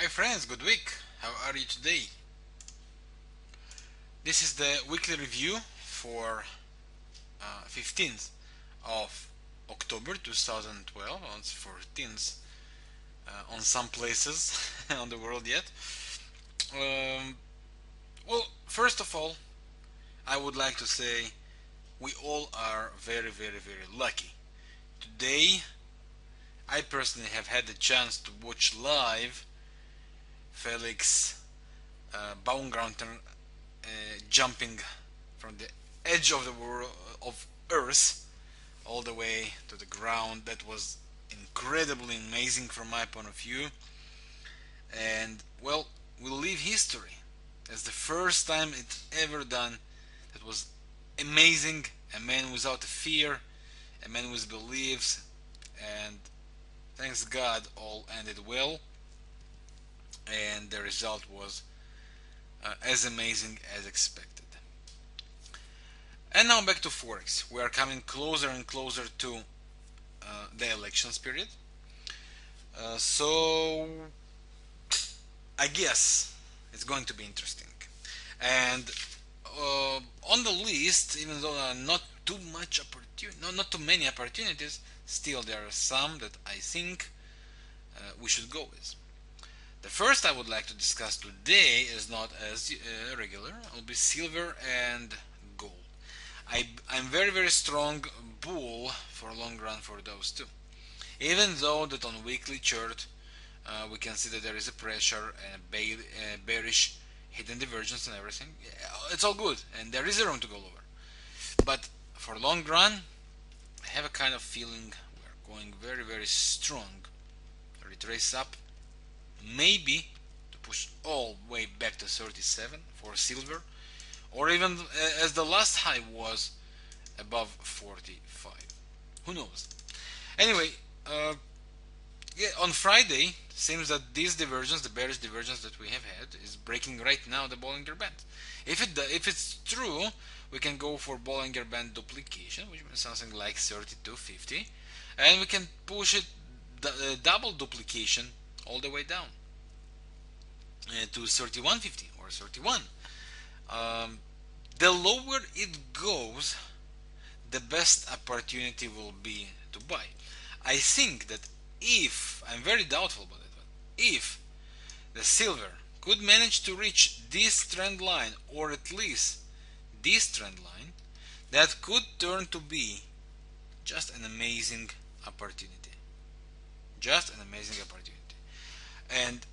Hi friends, good week. How are you today? This is the weekly review for 15th of October 2012. Well, it's 14th on some places on the world yet. Um, well, first of all, I would like to say we all are very lucky. Today, I personally have had the chance to watch live Felix Baumgartner jumping from the edge of the world of Earth all the way to the ground. That was incredibly amazing from my point of view, and well, will leave history as the first time it ever done. That was amazing. A man without a fear, a man with beliefs, and thanks God all ended well, and the result was as amazing as expected. And now back to forex. We are coming closer and closer to the elections period. So I guess it's going to be interesting. And on the list, even though there are not too much not too many opportunities, still there are some that I think we should go with. The first I would like to discuss today is not as regular. It will be silver and gold. I'm very strong bull for long run for those two. Even though that on weekly chart we can see that there is a pressure and a bearish hidden divergence and everything. It's all good and there is a room to go lower. But for long run, I have a kind of feeling we're going very strong. Retrace up, maybe to push all the way back to 37 for silver, or even as the last high was above 45. Who knows? Anyway, yeah, on Friday seems that this divergence, the bearish divergence that we have had, is breaking right now the Bollinger Band. If it's true, we can go for Bollinger Band duplication, which means something like 3250, and we can push it double duplication all the way down to 3150 or 31. The lower it goes, the best opportunity will be to buy. I think that if, I'm very doubtful about it, but if the silver could manage to reach this trend line, or at least this trend line, that could turn to be just an amazing opportunity. Just an amazing opportunity. And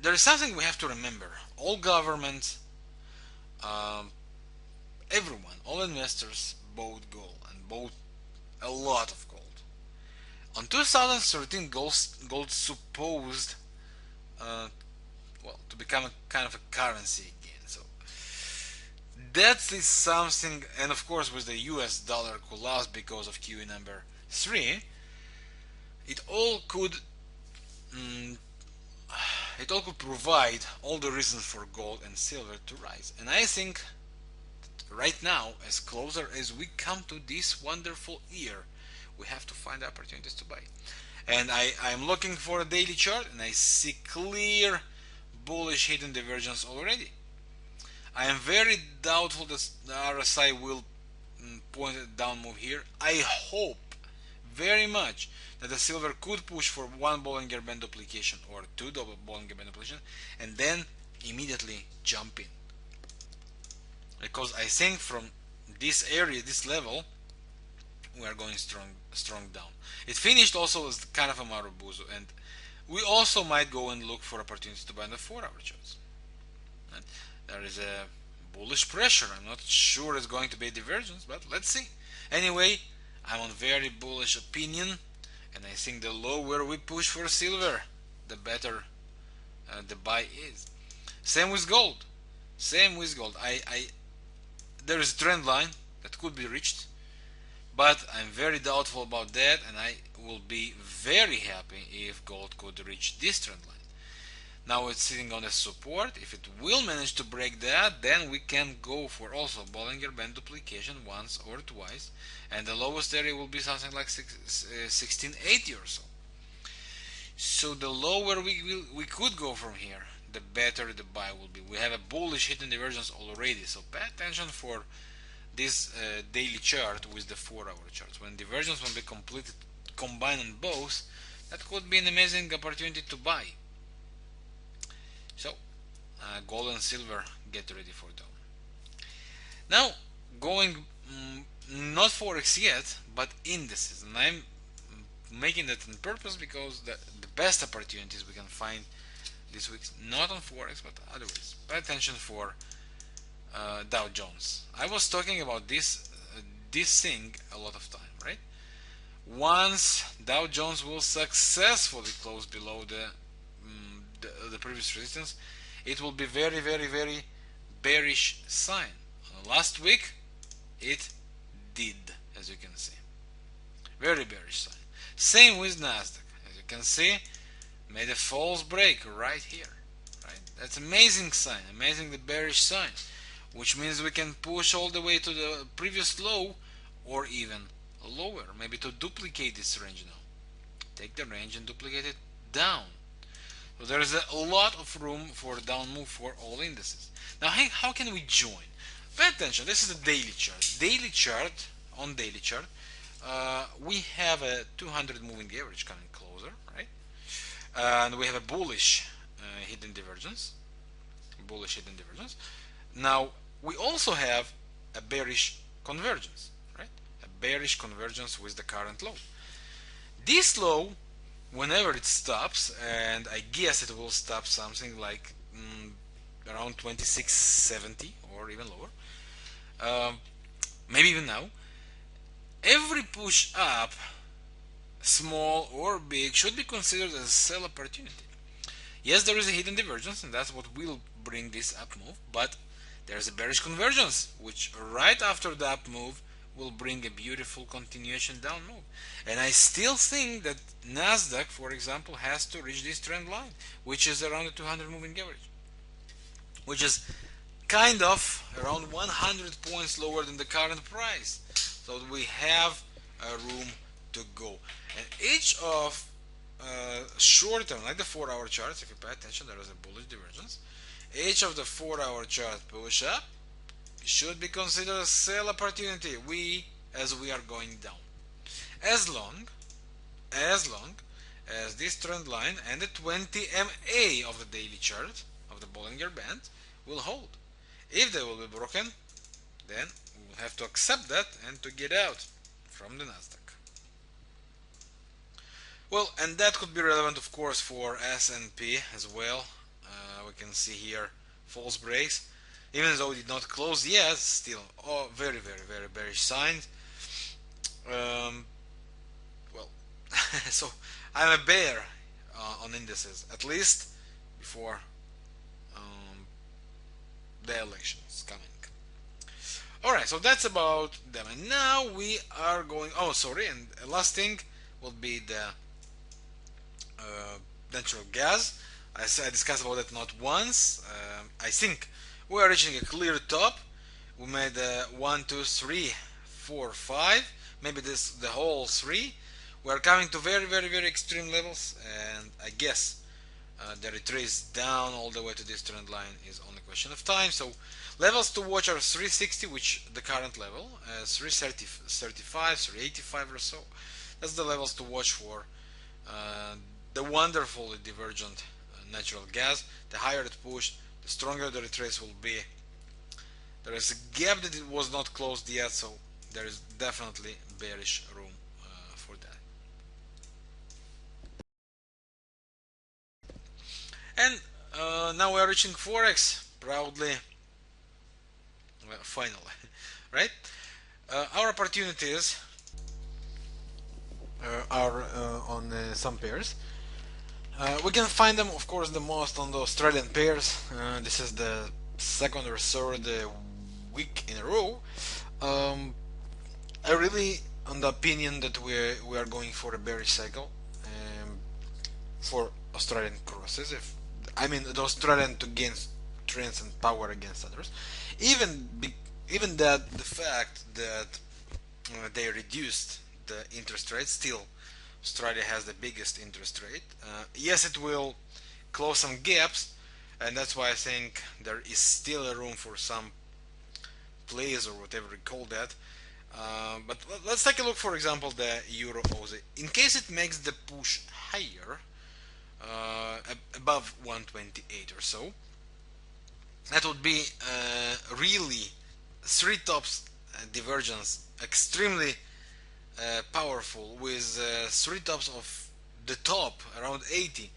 there is something we have to remember. All governments, everyone, all investors bought gold and bought a lot of gold. On 2013, gold supposed to become a kind of a currency again. So that is something, and of course with the US dollar collapse because of QE number 3, it all could provide all the reasons for gold and silver to rise. And I think that right now, as closer as we come to this wonderful year, we have to find opportunities to buy. And I'm looking for a daily chart and I see clear bullish hidden divergence already. I am very doubtful that the RSI will point a down move here. I hope very much that the silver could push for one Bollinger Band duplication or two double Bollinger Band duplication and then immediately jump in. Because I think from this area, this level, we are going strong down. It finished also as kind of a Marubozu, and we also might go and look for opportunities to buy in the 4-hour charts. And there is a bullish pressure. I'm not sure it's going to be a divergence, but let's see. Anyway, I'm on very bullish opinion, and I think the lower we push for silver, the better the buy is. Same with gold. Same with gold. There is a trend line that could be reached, but I'm very doubtful about that, and I will be very happy if gold could reach this trend line. Now it's sitting on a support. If it will manage to break that, then we can go for also Bollinger Band duplication once or twice, and the lowest area will be something like 1680 or so. So the lower we could go from here, the better the buy will be. We have a bullish hidden divergence already, so pay attention for this daily chart with the 4-hour charts. When divergence will be completed, combined on both, that could be an amazing opportunity to buy. So gold and silver, get ready for them. Now going not forex yet, but indices, and I'm making that on purpose because the best opportunities we can find this week, not on forex but otherwise. Pay attention for Dow Jones. I was talking about this thing a lot of time, right? Once Dow Jones will successfully close below the previous resistance, it will be very, very, very bearish sign. Last week it did, as you can see, very bearish sign. Same with Nasdaq, as you can see, made a false break right here, right? That's amazing sign, amazing the bearish sign, which means we can push all the way to the previous low or even lower, maybe to duplicate this range now. Take the range and duplicate it down. So there is a lot of room for down move for all indices. Now, hey, how can we join? Pay attention. This is the daily chart. Daily chart, on daily chart, we have a 200 moving average coming closer, right? And we have a bullish hidden divergence. Bullish hidden divergence. Now we also have a bearish convergence, right? A bearish convergence with the current low. This low, whenever it stops, and I guess it will stop something like around 2670 or even lower, maybe even now, every push up, small or big, should be considered as a sell opportunity. Yes, there is a hidden divergence, and that's what will bring this up move, but there's a bearish convergence, which right after the up move will bring a beautiful continuation down move. And I still think that Nasdaq, for example, has to reach this trend line, which is around the 200 moving average, which is kind of around 100 points lower than the current price. So we have a room to go. And each of short term, like the 4-hour charts, if you pay attention, there is a bullish divergence. Each of the 4-hour chart push up should be considered a sell opportunity as we are going down, as long as this trend line and the 20 MA of the daily chart of the Bollinger Band will hold. If they will be broken, then we will have to accept that and to get out from the Nasdaq. Well, and that could be relevant, of course, for S&P as well. We can see here false breaks, even though it did not close yet. Still, very, very, very bearish signs. Well, so I'm a bear on indices, at least before the elections coming. Alright, so that's about them. And now we are going, oh sorry, and last thing will be the natural gas. I discussed about it not once. I think we are reaching a clear top. We made 1, 2, 3, 4, 5, maybe this the whole 3. We are coming to very, very, very extreme levels, and I guess the retrace down all the way to this trend line is only a question of time. So levels to watch are 360, which the current level, 335, 385 or so. That's the levels to watch for the wonderfully divergent natural gas. The higher it pushed, the stronger the retrace will be. There is a gap that it was not closed yet, so there is definitely bearish room for that. And now we are reaching forex proudly, finally, right? Our opportunities are on some pairs. We can find them, of course, the most on the Australian pairs. This is the second or third week in a row. I really, on the opinion that we are going for a bearish cycle for Australian crosses. I mean the Australian to gain strength and power against others. Even the fact that they reduced the interest rate, still Australia has the biggest interest rate. Yes, it will close some gaps, and that's why I think there is still a room for some plays or whatever you call that. But let's take a look, for example, the Euro Aussie. In case it makes the push higher, above 128 or so, that would be really three tops divergence, extremely powerful, with three tops of the top around 80.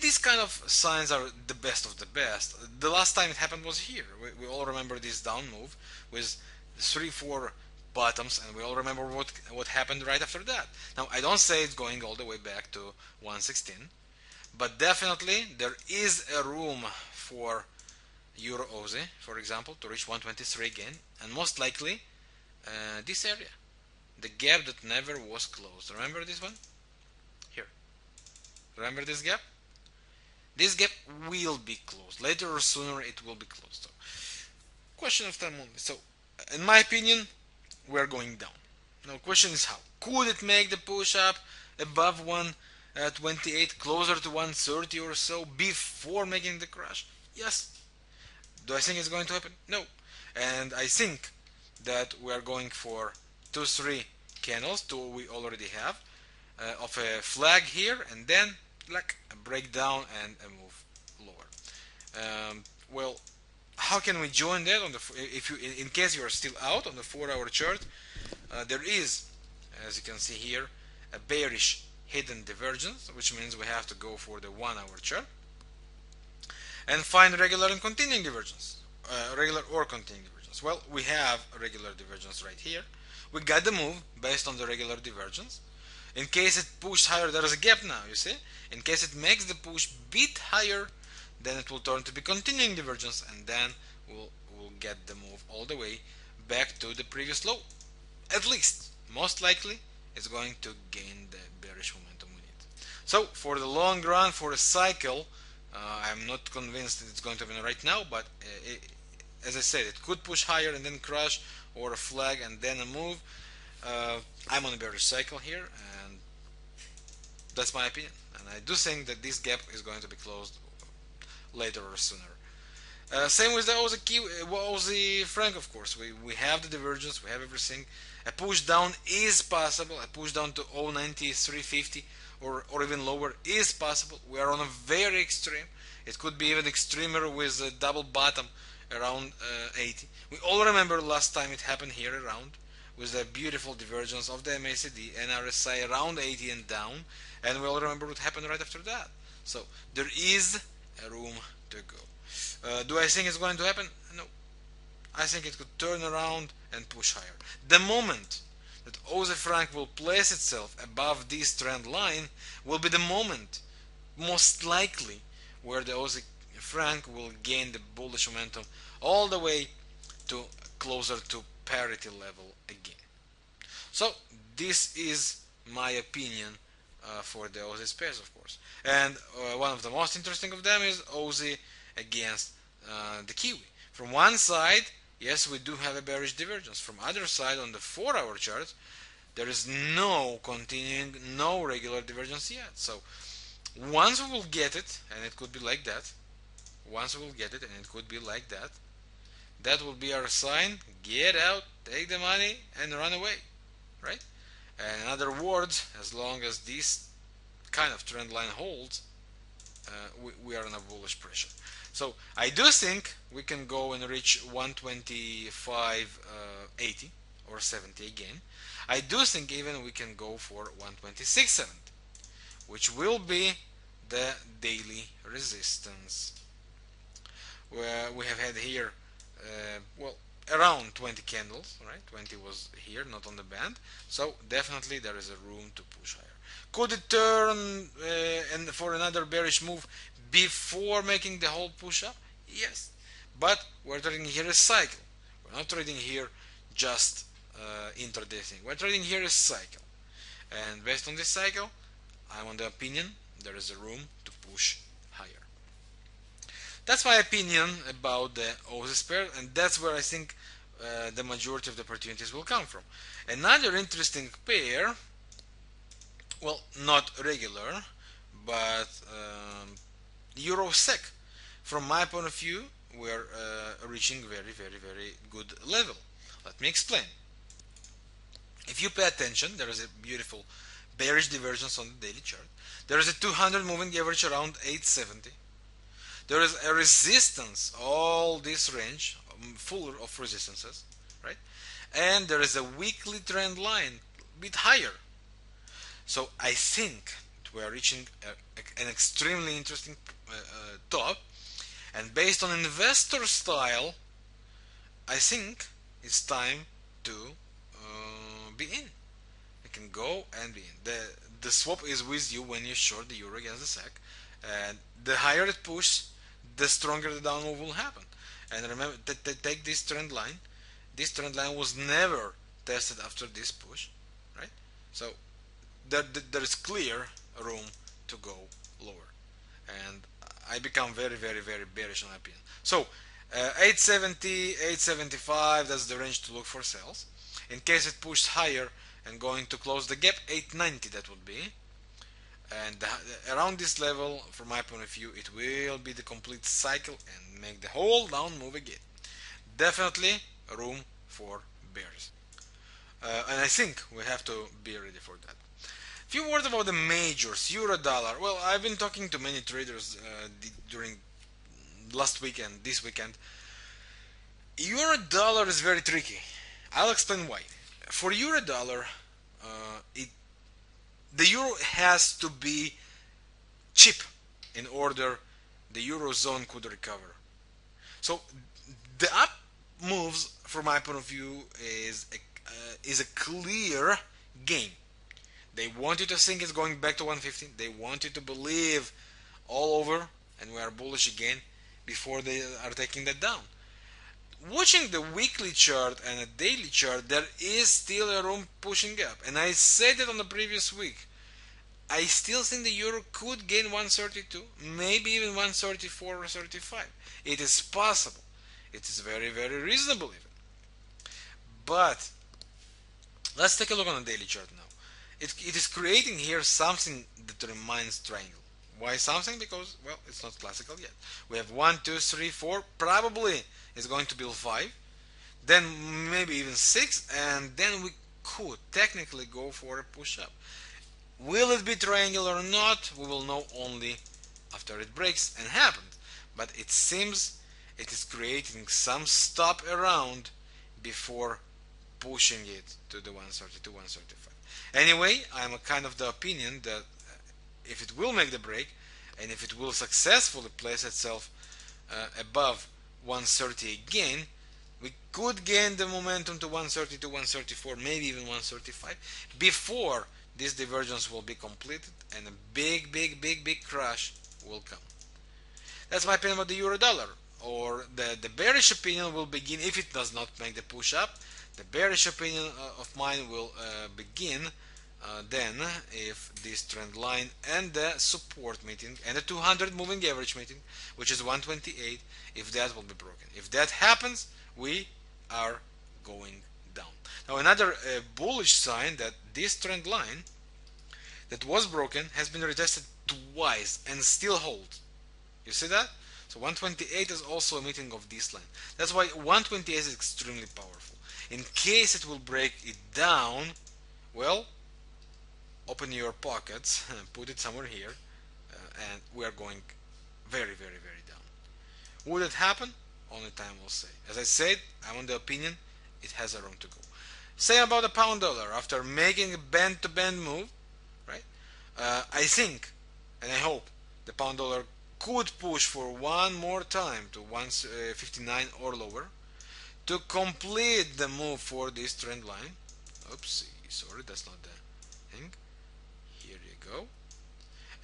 These kind of signs are the best of the best. The last time it happened was here. We all remember this down move with 3-4 bottoms, and we all remember what happened right after that. Now, I don't say it's going all the way back to 116, but definitely there is a room for Euro Aussie, for example, to reach 123 again, and most likely this area, the gap that never was closed. Remember this one? Here. Remember this gap? This gap will be closed. Later or sooner it will be closed. So, question of time only. So, in my opinion, we're going down. Now, question is how? Could it make the push up above 128, closer to 130 or so, before making the crash? Yes. Do I think it's going to happen? No. And I think that we are going for 2-3 candles, two we already have, of a flag here, and then like a breakdown and a move lower. Well, how can we join that on the if you in case you are still out on the 4-hour chart? There is, as you can see here, a bearish hidden divergence, which means we have to go for the 1-hour chart and find regular and continuing divergence, regular or continuing divergence. Well, we have a regular divergence right here. We got the move based on the regular divergence. In case it pushes higher, there is a gap now, you see. In case it makes the push bit higher, then it will turn to be continuing divergence, and then we'll get the move all the way back to the previous low. At least, most likely, it's going to gain the bearish momentum we need. So, for the long run, for a cycle, I'm not convinced that it's going to happen right now, but as I said, it could push higher and then crash, or a flag and then a move. I'm on a bearish cycle here, and that's my opinion. And I do think that this gap is going to be closed later or sooner. Same with the Aussie franc, of course. We have the divergence, we have everything. A push down is possible. A push down to 0.9350 or even lower is possible. We are on a very extreme. It could be even extremer with a double bottom around 80. We all remember last time it happened here around, with a beautiful divergence of the MACD and RSI around 80 and down, and we all remember what happened right after that. So there is a room to go. Do I think it's going to happen? No. I think it could turn around and push higher. The moment that Aussie franc will place itself above this trend line will be the moment, most likely, where the Aussie franc will gain the bullish momentum all the way to closer to parity level again. So this is my opinion for the Aussie space, of course. And one of the most interesting of them is Aussie against the Kiwi. From one side, yes, we do have a bearish divergence. From other side, on the 4-hour chart, there is no continuing, no regular divergence yet. So once we will get it, and it could be like that, once we will get it, and it could be like that, that will be our sign. Get out, take the money, and run away, right? And in other words, as long as this kind of trend line holds, we are in a bullish pressure. So I do think we can go and reach 125.80 or 70 again. I do think even we can go for 126.70, which will be the daily resistance. Where we have had here, well, around 20 candles, right? 20 was here, not on the band. So definitely there is a room to push higher. Could it turn and for another bearish move before making the whole push up? Yes, but we're trading here a cycle. We're not trading here just intraday thing. We're trading here a cycle, and based on this cycle, I'm on the opinion there is a room to push higher. That's my opinion about the Aussie pair, and that's where I think the majority of the opportunities will come from. Another interesting pair Well, not regular, but euro sec. From my point of view, we're reaching very good level. Let me explain. If you pay attention, there is a beautiful bearish divergence on the daily chart. There is a 200 moving average around 870. There is a resistance, all this range, full of resistances, right? And there is a weekly trend line, a bit higher. So I think we are reaching an extremely interesting top, and based on investor style, I think it's time to be in. You can go and be in. The swap is with you when you short the euro against the SEC, and the higher it pushes, the stronger the down move will happen. And remember, take this trend line. This trend line was never tested after this push, right? So there is clear room to go lower, and I become very bearish on my opinion. So 870, 875, that's the range to look for sales. In case it pushes higher and going to close the gap, 890 that would be. And around this level, from my point of view, it will be the complete cycle and make the whole down move again. Definitely room for bears. And I think we have to be ready for that. Few words about the majors, euro dollar. Well, I've been talking to many traders during last weekend, this weekend. Euro dollar is very tricky. I'll explain why. For euro dollar, the euro has to be cheap in order the eurozone could recover. So the up moves, from my point of view, is a clear game. They want you to think it's going back to 115. They want you to believe all over and we are bullish again before they are taking that down. Watching the weekly chart and a daily chart, there is still a room pushing up. And I said it on the previous week. I still think the euro could gain 132, maybe even 134 or 35. It is possible. It is very reasonable even. But let's take a look on the daily chart now. It is creating here something that reminds triangle. Why something? Because, well, it's not classical yet. We have 1, 2, 3, 4. Probably it's going to build 5. Then maybe even 6. And then we could technically go for a push up. Will it be triangle or not? We will know only after it breaks and happens. But it seems it is creating some stop around before pushing it to the 132, 135. Anyway, I'm a kind of the opinion that if it will make the break and if it will successfully place itself above 130 again, we could gain the momentum to 132, 134, maybe even 135 before this divergence will be completed and a big crash will come. That's my opinion about the euro dollar. Or the bearish opinion will begin if it does not make the push up. The bearish opinion of mine will begin then if this trend line and the support meeting and the 200 moving average meeting, which is 128, if that will be broken. If that happens, we are going down. Now another bullish sign that this trend line that was broken has been retested twice and still holds. You see that? So 128 is also a meeting of this line. That's why 128 is extremely powerful. In case it will break it down, well, open your pockets and put it somewhere here, and we are going very down. Would it happen? Only time will say. As I said, I'm on the opinion it has a room to go. Same about the pound dollar. After making a bend-to-bend move, right? I think and I hope the pound dollar could push for one more time to 159 or lower to complete the move for this trend line. Oopsie, sorry, that's not the thing. Here you go.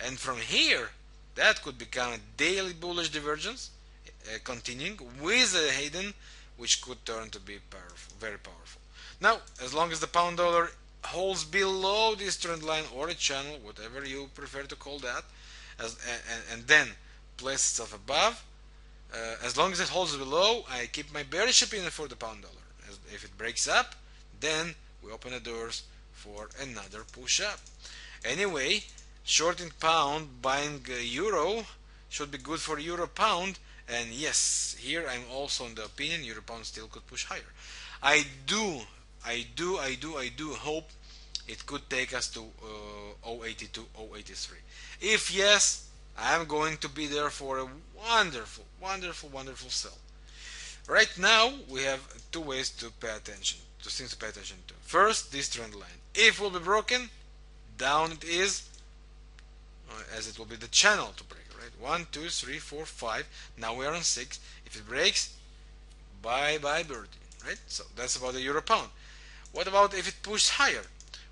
And from here, that could become a daily bullish divergence, continuing with a hidden, which could turn to be powerful, very powerful. Now, as long as the pound dollar holds below this trend line or a channel, whatever you prefer to call that, and then place itself above, as long as it holds below, I keep my bearish opinion for the pound dollar. If it breaks up, then we open the doors for another push up. Anyway, shorting pound, buying euro should be good for euro pound. And yes, here I'm also in the opinion euro pound still could push higher. I do, I do hope it could take us to 082, 083. If yes, I'm going to be there for a wonderful, wonderful, wonderful sell. Right now, we have two ways to pay attention, two things to pay attention to. First, this trend line. If it will be broken, down it is, as it will be the channel to break, right? 1, 2, 3, 4, 5. Now we are on 6. If it breaks, bye bye birdie, right? So that's about the euro pound. What about if it pushes higher?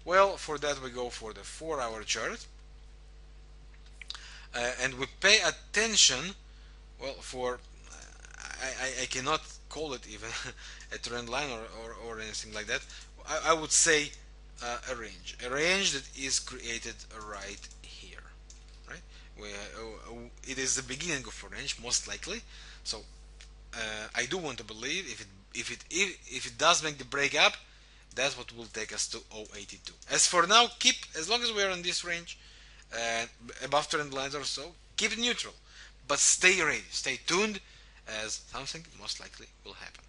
Well, for that we go for the 4-hour chart, and we pay attention. Well, for I cannot call it even a trend line or anything like that. I would say a range that is created right here, right? It is the beginning of a range, most likely. So I do want to believe if it does make the break up, that's what will take us to 082. As for now, as long as we are in this range, above trend lines or so, keep it neutral, but stay ready, stay tuned, as something most likely will happen.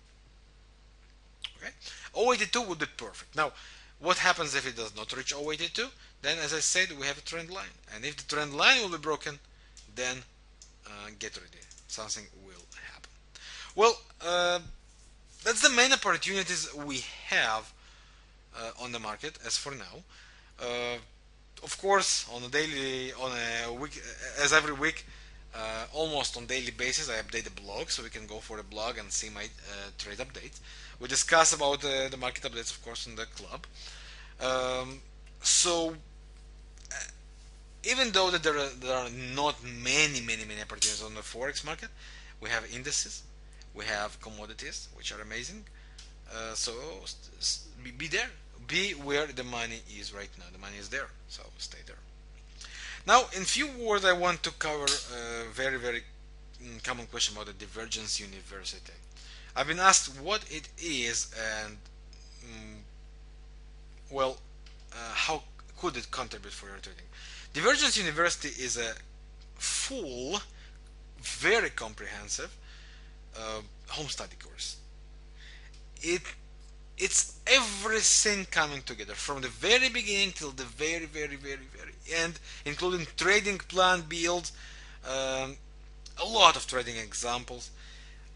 Okay, 082 would be perfect. Now, what happens if it does not reach 082? Then, as I said, we have a trend line, and if the trend line will be broken, then get ready, something will happen. Well, that's the main opportunities we have on the market as for now. Of course, on a week, as every week, almost on daily basis, I update the blog, so we can go for the blog and see my trade updates. We discuss about the market updates, of course, in the club. So even though that there are not many opportunities on the forex market, we have indices, we have commodities, which are amazing. So be there, be where the money is right now. The money is there, so stay there. Now, in few words, I want to cover a very common question about the divergence university. I've been asked what it is, and well, how could it contribute for your trading? Divergence University is a full, very comprehensive home study course. It's everything coming together from the very beginning till the very end, including trading plan builds, a lot of trading examples,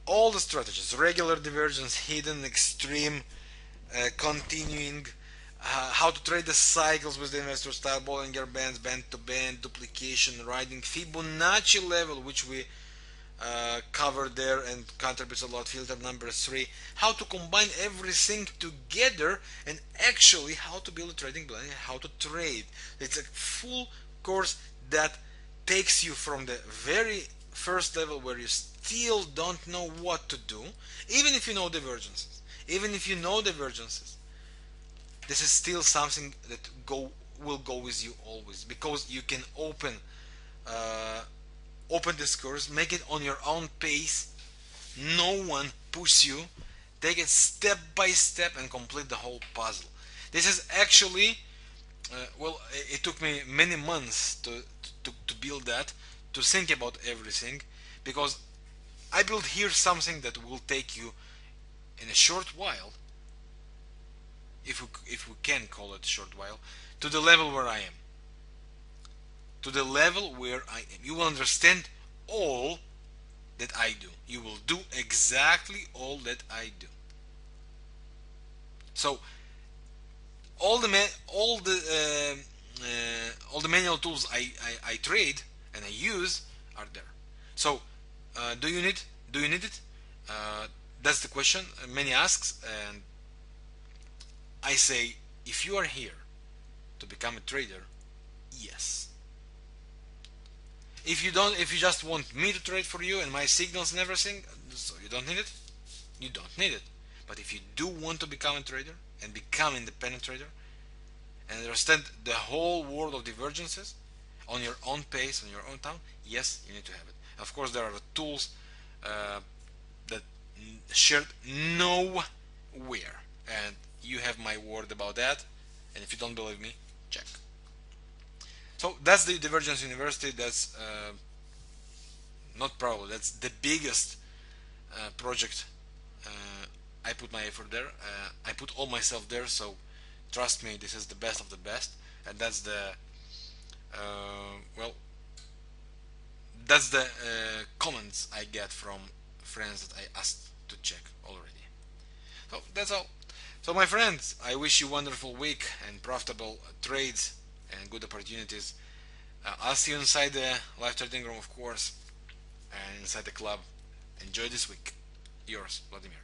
all the strategies: regular, divergence, hidden, extreme, continuing, how to trade the cycles with the investor style, Bollinger Bands, band to band, duplication, riding, Fibonacci level, which we covered there and contributes a lot, filter number 3, how to combine everything together, and actually how to build a trading plan and how to trade. It's a full course that takes you from the very first level where you still don't know what to do, even if you know divergences. This is still something that will go with you always, because you can open this course, make it on your own pace, no one push you, take it step by step and complete the whole puzzle. This is actually well, it took me many months to build that, to think about everything, because I built here something that will take you in a short while, if we can call it a short while, to the level where I am. You will understand all that I do. You will do exactly all that I do. So all the manual tools I trade and I use are there. So do you need it? That's the question many asks, and I say, if you are here to become a trader, yes. If you just want me to trade for you and my signals and everything, so you don't need it, you don't need it. But if you do want to become a trader and become an independent trader and understand the whole world of divergences on your own pace, on your own time, yes, you need to have it. Of course, there are tools that shared nowhere, and you have my word about that. And if you don't believe me, check. So that's the Divergence University. That's not probably, that's the biggest project. I put my effort there. I put all myself there. So trust me, this is the best of the best, and that's the well, that's the comments I get from friends that I asked to check already. So that's all. So my friends, I wish you a wonderful week and profitable trades and good opportunities. I'll see you inside the live trading room, of course, and inside the club. Enjoy this week. Yours, Vladimir.